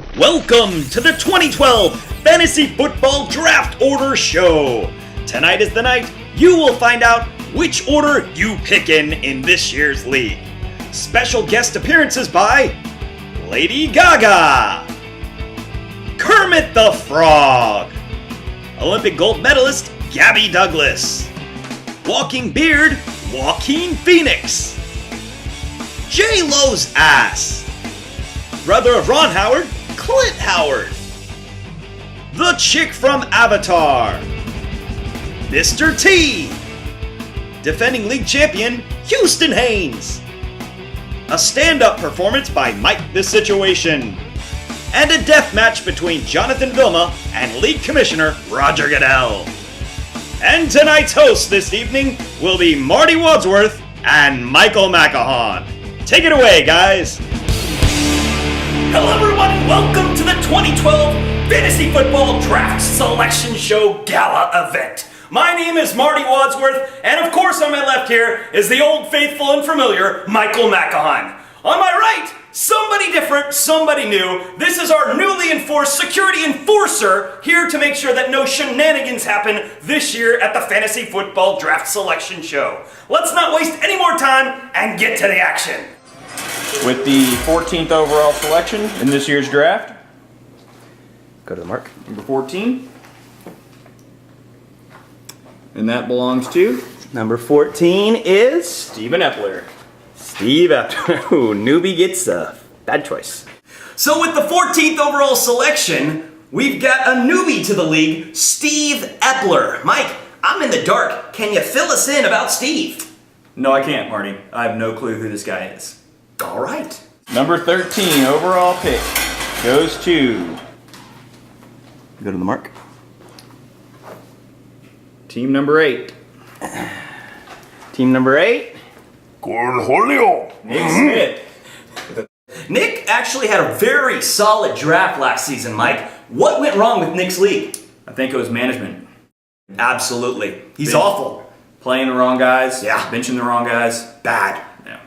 Welcome to the 2012 Fantasy Football Draft Order Show. Tonight is the night you will find out which order you pick in this year's league. Special guest appearances by Lady Gaga, Kermit the Frog, Olympic gold medalist Gabby Douglas, Walking Beard Joaquin Phoenix, J-Lo's ass, brother of Ron Howard, Clint Howard, the chick from Avatar, Mr. T, defending league champion Houston Haynes, a stand-up performance by Mike the Situation, and a death match between Jonathan Vilma and league commissioner Roger Goodell. And tonight's hosts this evening will be Marty Wadsworth and Michael McElhaun. Take it away, guys. Hello, everyone, and welcome to the 2012 Fantasy Football Draft Selection Show Gala event. My name is Marty Wadsworth, and of course on my left here is the old faithful and familiar Michael McElhaun. On my right, somebody different, somebody new. This is our newly enforced security enforcer here to make sure that no shenanigans happen this year at the Fantasy Football Draft Selection Show. Let's not waste any more time and get to the action. With the 14th overall selection in this year's draft, Go to the mark. number 14. And that belongs to Number 14 is Steven Epler. Steve Epler. Ooh, newbie gets a bad choice. So with the 14th overall selection, we've got a newbie to the league, Steve Epler. Mike, I'm in the dark. Can you fill us in about Steve? No, I can't, Marty. I have no clue who this guy is. All right. Number 13 overall pick goes to Go to the mark. team number 8. Team number 8. Cornholio. Nick Smith. Nick actually had a very solid draft last season, Mike. What went wrong with Nick's league? I think it was management. Absolutely. He's Bench. awful. Playing the wrong guys. Yeah. Benching the wrong guys. Bad. Yeah.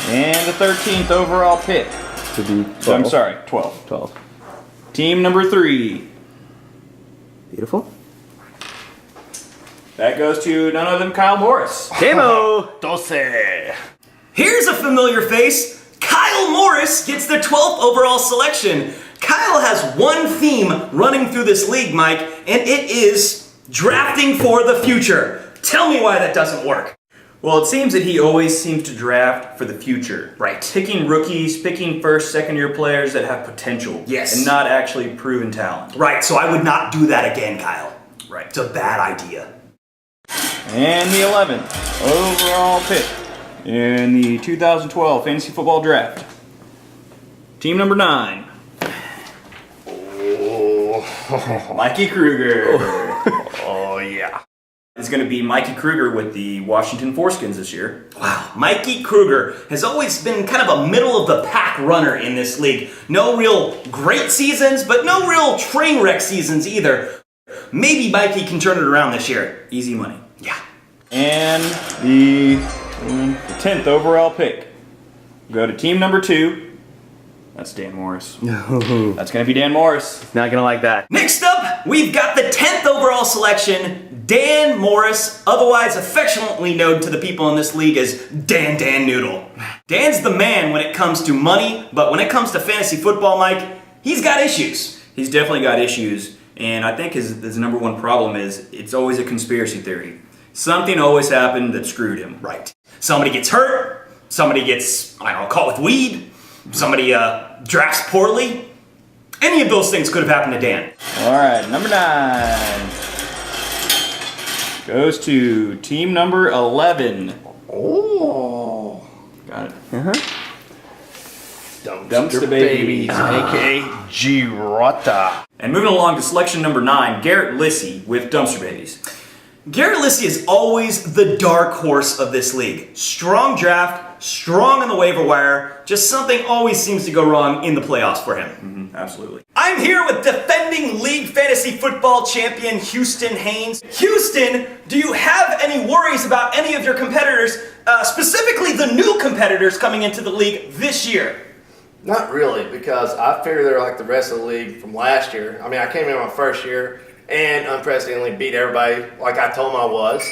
And the 13th overall pick. To be So I'm sorry, 12. 12. Team number 3. Beautiful. That goes to none other than Kyle Morris. Demo. 12. Here's a familiar face. Kyle Morris gets the 12th overall selection. Kyle has one theme running through this league, Mike, and it is drafting for the future. Tell me why that doesn't work. Well, it seems that he always seems to draft for the future. Right. Picking rookies, picking first, second year players that have potential. Yes. And not actually proven talent. Right, so I would not do that again, Kyle. Right. It's a bad idea. And the 11th overall pick in the 2012 Fantasy Football Draft. Team number 9. Mikey Kruger. Oh, yeah. It's going to be Mikey Kruger with the Washington Foreskins this year. Wow, Mikey Kruger has always been kind of a middle-of-the-pack runner in this league. No real great seasons, but no real train wreck seasons either. Maybe Mikey can turn it around this year. Easy money. Yeah. And the 10th overall pick. Go to team number 2. That's Dan Morris. That's going to be Dan Morris. Not gonna like that. Next up, we've got the 10th overall selection, Dan Morris, otherwise affectionately known to the people in this league as Dan Noodle. Dan's the man when it comes to money, but when it comes to fantasy football, Mike, he's got issues. He's definitely got issues, and I think his number one problem is it's always a conspiracy theory. Something always happened that screwed him. Right. Somebody gets hurt, somebody gets, caught with weed, somebody drafts poorly. Any of those things could have happened to Dan. All right, number 9 goes to team number 11. Oh. Got it. Dumpster Babies, a.k.a. Girota. And moving along to selection number 9, Garrett Lissy with Dumpster Babies. Garrett Lissy is always the dark horse of this league. Strong draft, strong on the waiver wire, just something always seems to go wrong in the playoffs for him. Absolutely. I'm here with defending league fantasy football champion Houston Haynes. Houston, do you have any worries about any of your competitors, specifically the new competitors coming into the league this year? Not really, because I figure they're like the rest of the league from last year. I mean, I came in my first year and unprecedentedly beat everybody like I told them I was.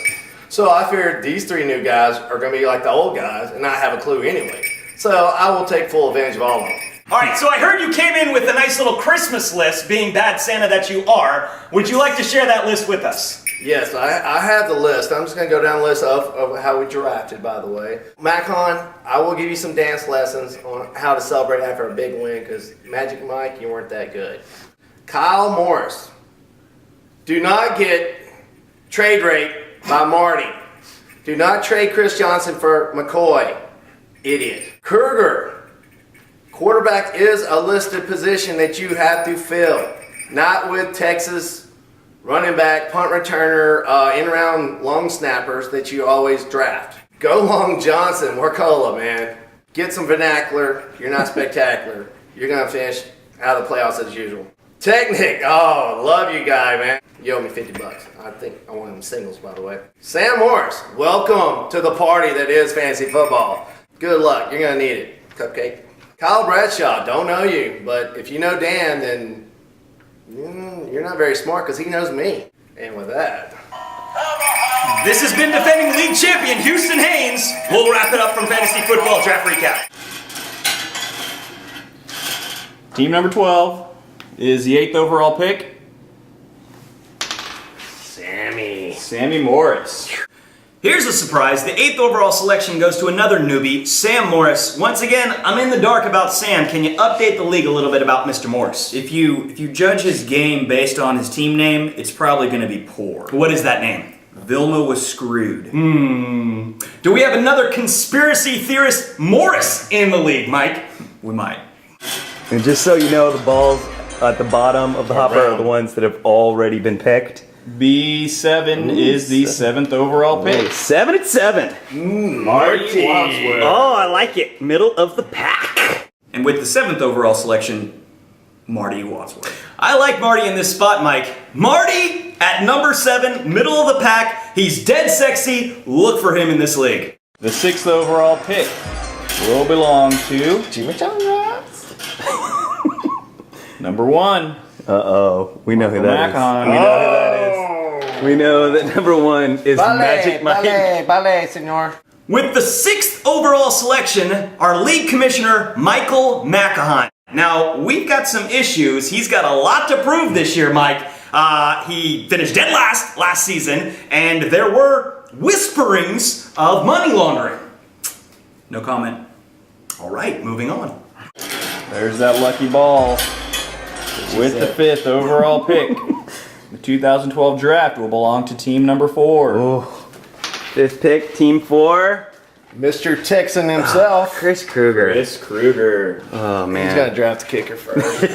So I figured these 3 new guys are going to be like the old guys and not have a clue anyway. So I will take full advantage of all of them. All right, so I heard you came in with a nice little Christmas list, being bad Santa that you are. Would you like to share that list with us? Yes, I have the list. I'm just going to go down the list of how we drafted, by the way. Macon, I will give you some dance lessons on how to celebrate after a big win, because Magic Mike, you weren't that good. Kyle Morris, do not get trade rate by Marty. Do not trade Chris Johnson for McCoy. Idiot. Kruger, quarterback is a listed position that you have to fill. Not with Texas running back, punt returner, in-around long snappers that you always draft. Go long Johnson, Warcola, man. Get some vernacular. You're not spectacular. You're going to finish out of the playoffs as usual. Technic, oh, love you guy, man. You owe me $50. I think I want them singles, by the way. Sam Morris, welcome to the party that is fantasy football. Good luck, you're going to need it. Cupcake. Kyle Bradshaw, don't know you, but if you know Dan, then you're not very smart because he knows me. And with that, This has been defending league champion Houston Haynes. We'll wrap it up from Fantasy Football Draft Recap. Team number 12 is the 8th overall pick, Sammy Morris. Here's a surprise. The 8th overall selection goes to another newbie, Sam Morris. Once again, I'm in the dark about Sam. Can you update the league a little bit about Mr. Morris? If you judge his game based on his team name, it's probably going to be poor. What is that name? Vilma was screwed. Do we have another conspiracy theorist Morris in the league, Mike? We might. And just so you know, the balls at the bottom of the hopper are the ones that have already been picked. B7 is the 7th overall pick. 7 at 7. Marty. Oh, I like it. Middle of the pack. And with the 7th overall selection, Marty Wadsworth. I like Marty in this spot, Mike. Marty at number 7, middle of the pack. He's dead sexy. Look for him in this league. The 6th overall pick will belong to Jimmy John's. number 1. Uh-oh. We know who that is. Macon. We know who that is. We know that number 1 is Magic Mike. Ballet, senor. With the 6th overall selection, our league commissioner, Michael McCahan. Now, we've got some issues. He's got a lot to prove this year, Mike. He finished dead last season, and there were whisperings of money laundering. No comment. All right, moving on. There's that lucky ball. With the 5th overall pick, the 2012 draft will belong to team number 4. Oh. 5th pick, team 4. Mr. Texan himself. Chris Kruger. Chris Kruger. Oh, man. He's got to draft the kicker first.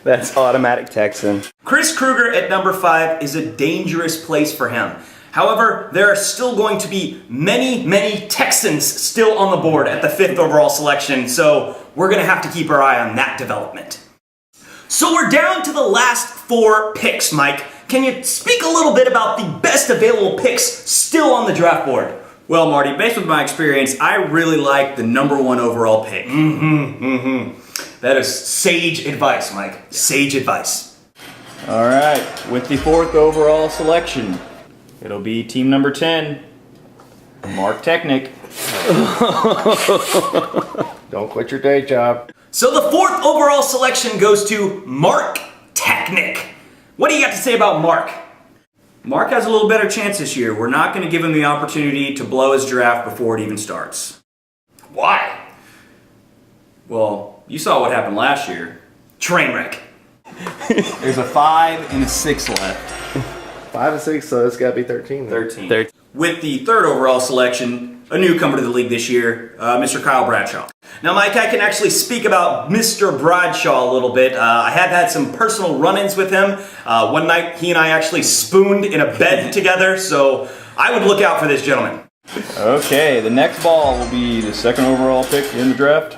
That's automatic Texan. Chris Kruger at number 5 is a dangerous place for him. However, there are still going to be many, many Texans still on the board at the 5th overall selection, so we're going to have to keep our eye on that development. So we're down to the last 4 picks, Mike. Can you speak a little bit about the best available picks still on the draft board? Well, Marty, based on my experience, I really like the number 1 overall pick. That is sage advice, Mike. Sage advice. All right, with the 4th overall selection, it'll be team number 10, Mark Technic. Don't quit your day job. So the 4th overall selection goes to Mark Technic. What do you got to say about Mark? Mark has a little better chance this year. We're not going to give him the opportunity to blow his draft before it even starts. Why? Well, you saw what happened last year. Train wreck. There's a 5 and a 6 left. 5 and 6, so it's got to be 13. then. 13. With the 3rd overall selection, a newcomer to the league this year, Mr. Kyle Bradshaw. Now, Mike, I can actually speak about Mr. Bradshaw a little bit. I have had some personal run-ins with him. One night, he and I actually spooned in a bed together, so I would look out for this gentleman. Okay, the next ball will be the 2nd overall pick in the draft.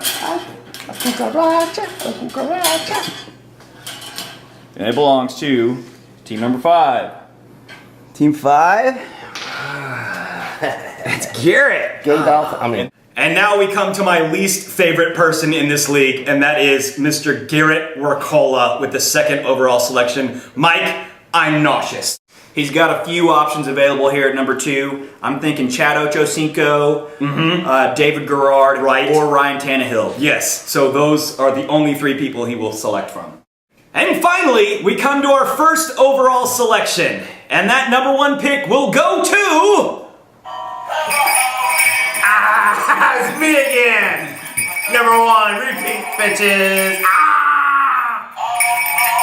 And it belongs to team number 5. Team 5? That's Garrett. Gandalf. I mean, And now we come to my least favorite person in this league, and that is Mr. Garrett Workola with the second overall selection. Mike, I'm nauseous. He's got a few options available here at number 2. I'm thinking Chad Ochocinco, David Garrard, Right. or Ryan Tannehill. Yes, so those are the only 3 people he will select from. And finally, we come to our first overall selection, and that number 1 pick will go to... it's me again! Number 1, repeat, bitches!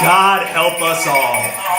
God help us all.